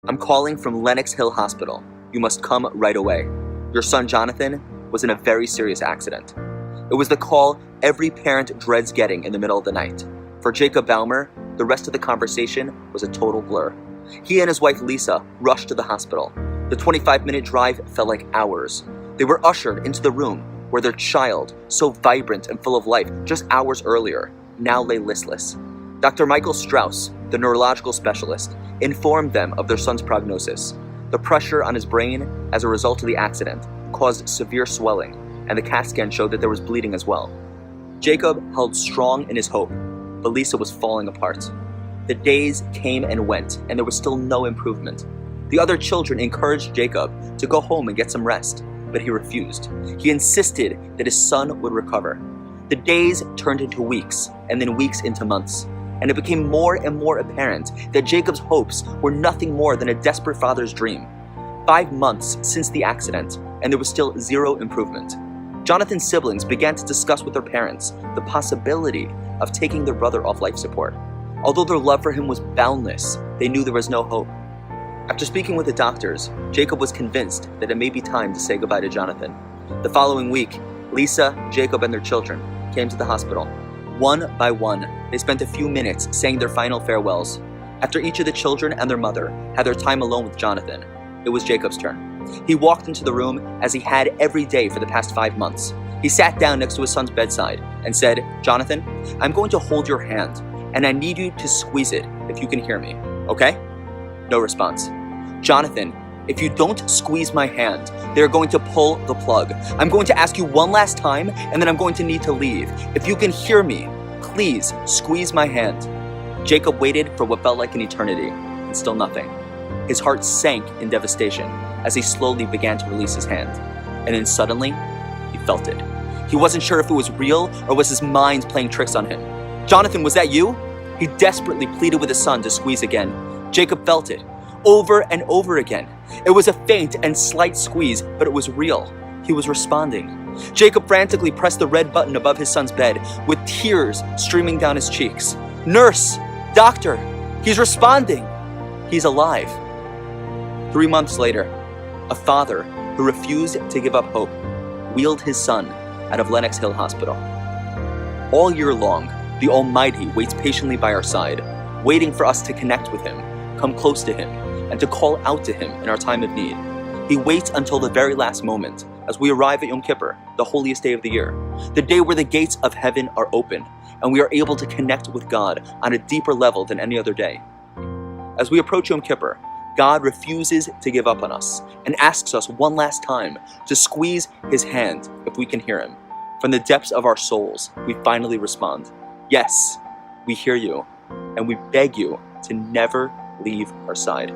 I'm calling from Lenox Hill Hospital. You must come right away. Your son Jonathan was in a very serious accident. It was the call every parent dreads getting in the middle of the night. For Jacob Bauer, the rest of the conversation was a total blur. He and his wife Lisa rushed to the hospital. The 25-minute drive felt like hours. They were ushered into the room where their child, so vibrant and full of life just hours earlier, now lay listless. Dr. Michal Strauss, the neurological specialist, informed them of their son's prognosis. The pressure on his brain as a result of the accident caused severe swelling, and the CAT scan showed that there was bleeding as well. Jacob held strong in his hope, but Lisa was falling apart. The days came and went, and there was still no improvement. The other children encouraged Jacob to go home and get some rest, but he refused. He insisted that his son would recover. The days turned into weeks, and then weeks into months, and it became more and more apparent that Jacob's hopes were nothing more than a desperate father's dream. 5 months since the accident, and there was still zero improvement. Jonathan's siblings began to discuss with their parents the possibility of taking their brother off life support. Although their love for him was boundless, they knew there was no hope. After speaking with the doctors, Jacob was convinced that it may be time to say goodbye to Jonathan. The following week, Lisa, Jacob, and their children came to the hospital. One by one, they spent a few minutes saying their final farewells. After each of the children and their mother had their time alone with Jonathan, it was Jacob's turn. He walked into the room as he had every day for the past 5 months. He sat down next to his son's bedside and said, "Jonathan, I'm going to hold your hand, and I need you to squeeze it if you can hear me, okay?" No response. "Jonathan, if you don't squeeze my hand, they're going to pull the plug. I'm going to ask you one last time, and then I'm going to need to leave. If you can hear me, please squeeze my hand." Jacob waited for what felt like an eternity, and still nothing. His heart sank in devastation as he slowly began to release his hand. And then suddenly, he felt it. He wasn't sure if it was real or was his mind playing tricks on him. "Jonathan, was that you?" He desperately pleaded with his son to squeeze again. Jacob felt it, over and over again. It was a faint and slight squeeze, but it was real. He was responding. Jacob frantically pressed the red button above his son's bed, with tears streaming down his cheeks. "Nurse! Doctor! He's responding! He's alive!" 3 months later, a father who refused to give up hope wheeled his son out of Lenox Hill Hospital. All year long, the Almighty waits patiently by our side, waiting for us to connect with Him, come close to Him, and to call out to Him in our time of need. He waits until the very last moment as we arrive at Yom Kippur, the holiest day of the year, the day where the gates of heaven are open and we are able to connect with God on a deeper level than any other day. As we approach Yom Kippur, God refuses to give up on us and asks us one last time to squeeze His hand if we can hear Him. From the depths of our souls, we finally respond, "Yes, we hear you, and we beg you to never leave our side."